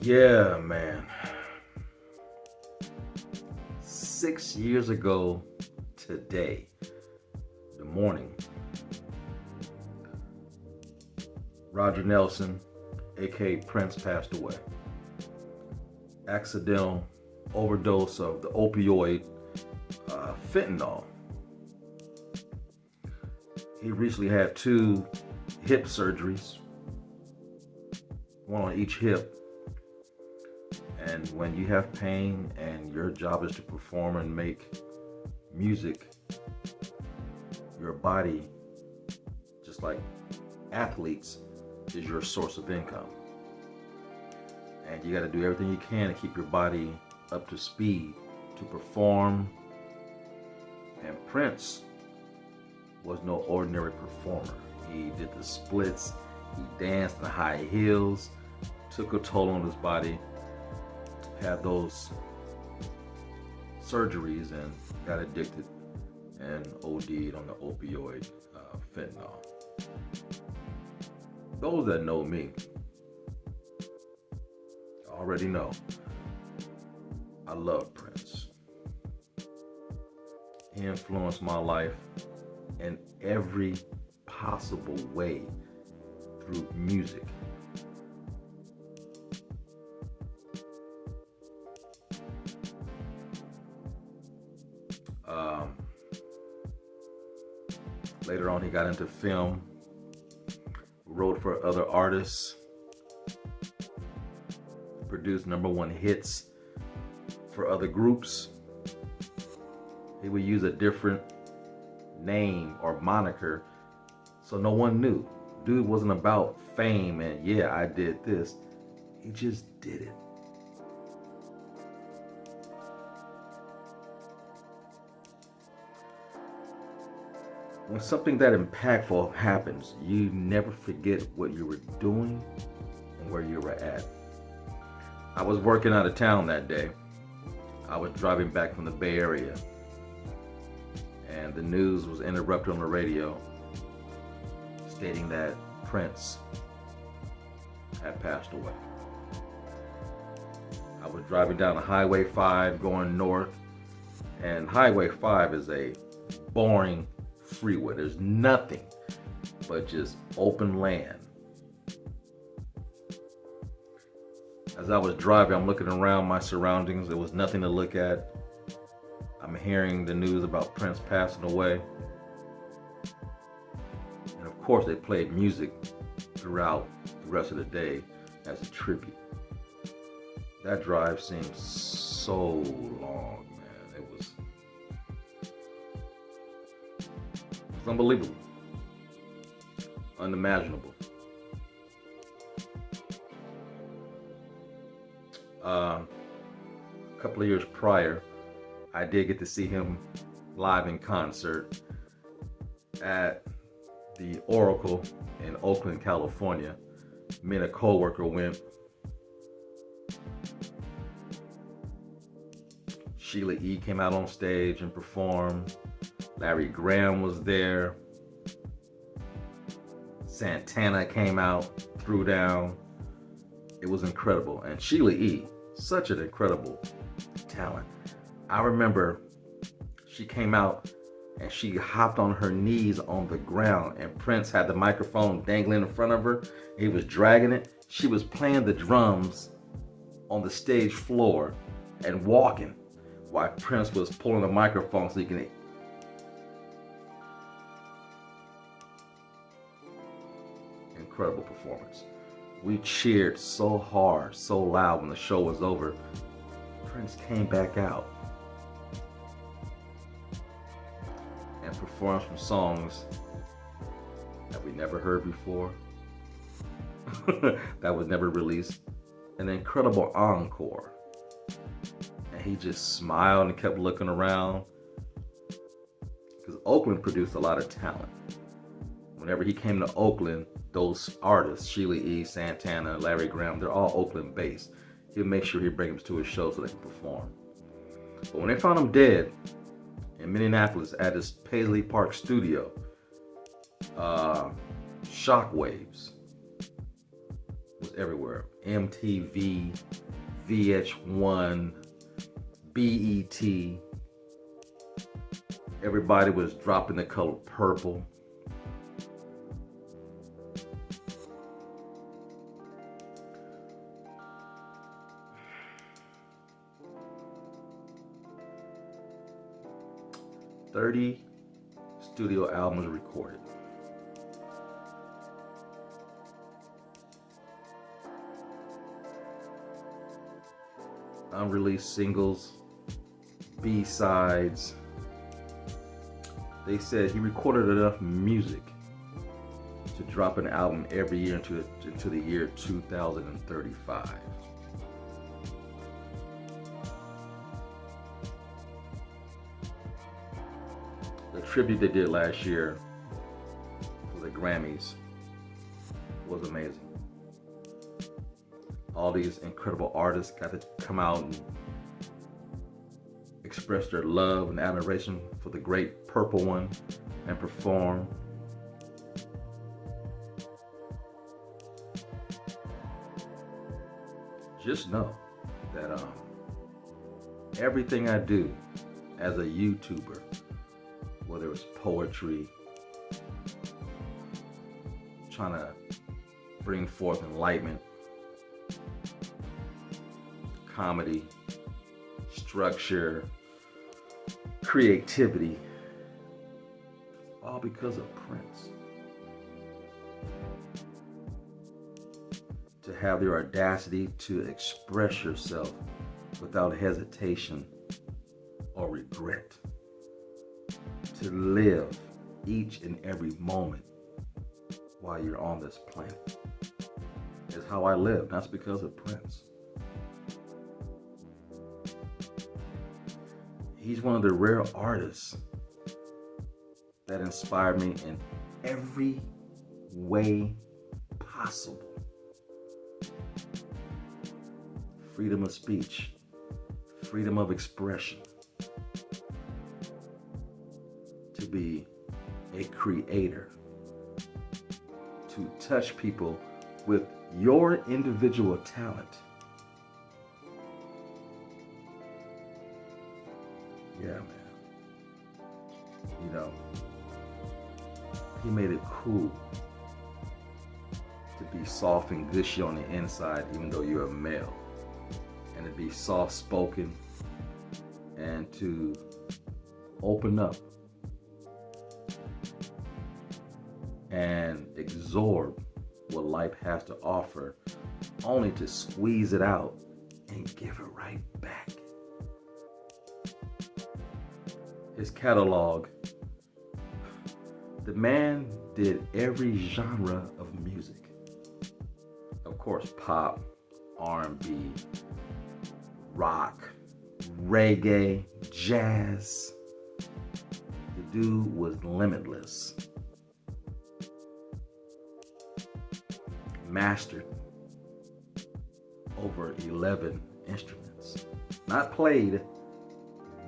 Yeah, man. 6 years ago today, the morning, Roger Nelson, aka Prince, passed away. Accidental overdose of the opioid fentanyl. He recently had 2 hip surgeries, one on each hip. And when you have pain and your job is to perform and make music, your body, just like athletes, is your source of income. And you got to do everything you can to keep your body up to speed to perform. And Prince was no ordinary performer. He did the splits, he danced in high heels, took a toll on his body, had those surgeries and got addicted and OD'd on the opioid fentanyl. Those that know me already know I love Prince. He influenced my life in every possible way through music. Later on, he got into film, wrote for other artists, produced #1 hits for other groups. He would use a different name or moniker so no one knew. Dude wasn't about fame and yeah, I did this. He just did it. When something that impactful happens, you never forget what you were doing and where you were at. I was working out of town that day. I was driving back from the Bay Area, and the news was interrupted on the radio stating that Prince had passed away. I was driving down Highway 5 going north, and Highway 5 is a boring freeway. There's nothing but just open land. As I was driving, I'm looking around my surroundings. There was nothing to look at. I'm hearing the news about Prince passing away. And of course, they played music throughout the rest of the day as a tribute. That drive seemed so long, man. It was unbelievable, unimaginable. A couple of years prior, I did get to see him live in concert at the Oracle in Oakland, California. Me and a coworker went. Sheila E. came out on stage and performed. Larry Graham was there. Santana came out, threw down. It was incredible. And Sheila E., such an incredible talent. I remember she came out and she hopped on her knees on the ground, and Prince had the microphone dangling in front of her. He was dragging it. She was playing the drums on the stage floor and walking while Prince was pulling the microphone so he can. Incredible performance. We cheered so hard, so loud when the show was over. Prince came back out and performed some songs that we never heard before, that was never released. An incredible encore. And he just smiled and kept looking around, because Oakland produced a lot of talent. Whenever he came to Oakland, those artists, Sheila E., Santana, Larry Graham, they're all Oakland based. He'll make sure he brings them to his show so they can perform. But when they found him dead in Minneapolis at his Paisley Park studio, shockwaves was everywhere. MTV, VH1, BET. Everybody was dropping the color purple. "30 studio albums recorded. Unreleased singles, B-sides." They said he recorded enough music to drop an album every year into the year 2035. The tribute they did last year for the Grammys was amazing. All these incredible artists got to come out and express their love and admiration for the great Purple One and perform. Just know that everything I do as a YouTuber, whether it's poetry, trying to bring forth enlightenment, comedy, structure, creativity, all because of Prince. To have the audacity to express yourself without hesitation or regret. To live each and every moment while you're on this planet is how I live. That's because of Prince. He's one of the rare artists that inspired me in every way possible. Freedom of speech, freedom of expression, to be a creator, to touch people with your individual talent. Yeah, man. You know, he made it cool to be soft and gushy on the inside, even though you're a male, and to be soft-spoken and to open up and absorb what life has to offer, only to squeeze it out and give it right back. His catalog, the man did every genre of music. Of course, pop, R&B, rock, reggae, jazz. The dude was limitless. Mastered over 11 instruments. Not played,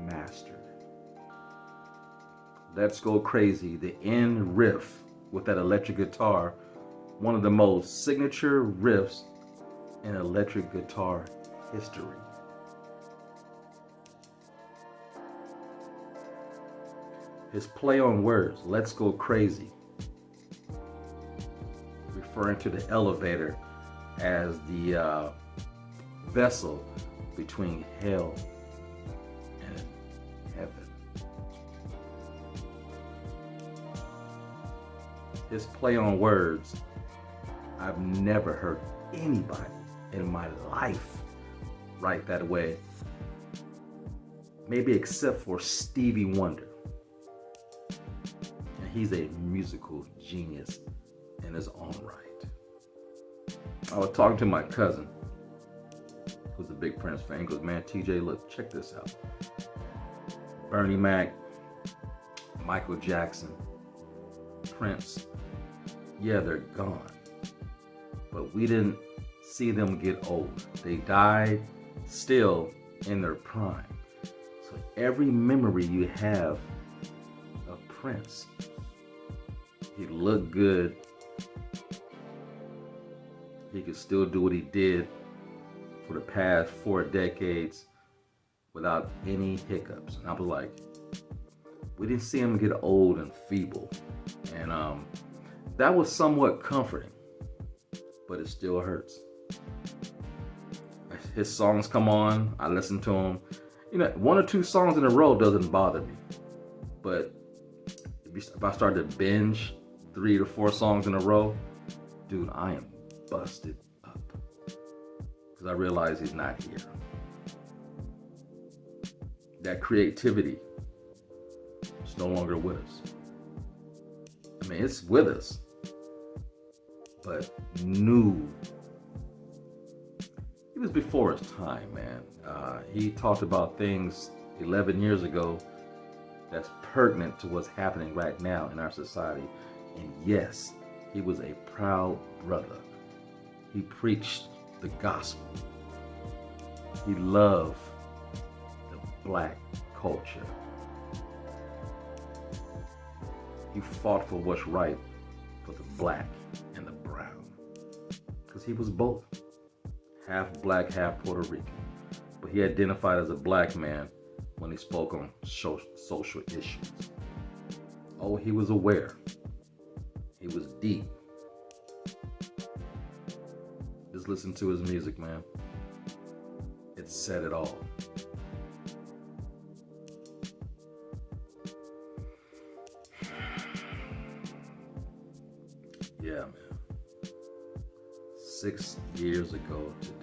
mastered. Let's Go Crazy, the end riff with that electric guitar, one of the most signature riffs in electric guitar history. His play on words, "Let's Go Crazy," referring to the elevator as the vessel between hell and heaven. His play on words, I've never heard anybody in my life write that way, maybe except for Stevie Wonder. And he's a musical genius in his own right. I was talking to my cousin, who's a big Prince fan. He goes, "Man, TJ, look, check this out. Bernie Mac, Michael Jackson, Prince, yeah, they're gone. But we didn't see them get old. They died still in their prime. So every memory you have of Prince, he looked good, he could still do what he did for the past 4 decades without any hiccups. And I was like, we didn't see him get old and feeble. And that was somewhat comforting, but it still hurts. His songs come on, I listen to them. You know, 1 or 2 songs in a row doesn't bother me. But if I start to binge 3 to 4 songs in a row, dude, I am busted up. Because I realize he's not here. That creativity is no longer with us. I mean, it's with us, but new. He was before his time, man. He talked about things 11 years ago that's pertinent to what's happening right now in our society. And yes, he was a proud brother. He preached the gospel. He loved the black culture. He fought for what's right for the black and the brown. Because he was both. Half black, half Puerto Rican. But he identified as a black man when he spoke on social issues. Oh, he was aware. He was deep. Just listen to his music, man. It said it all. Yeah, man. 6 years ago today.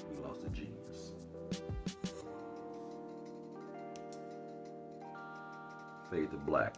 We lost a genius. Fade to black.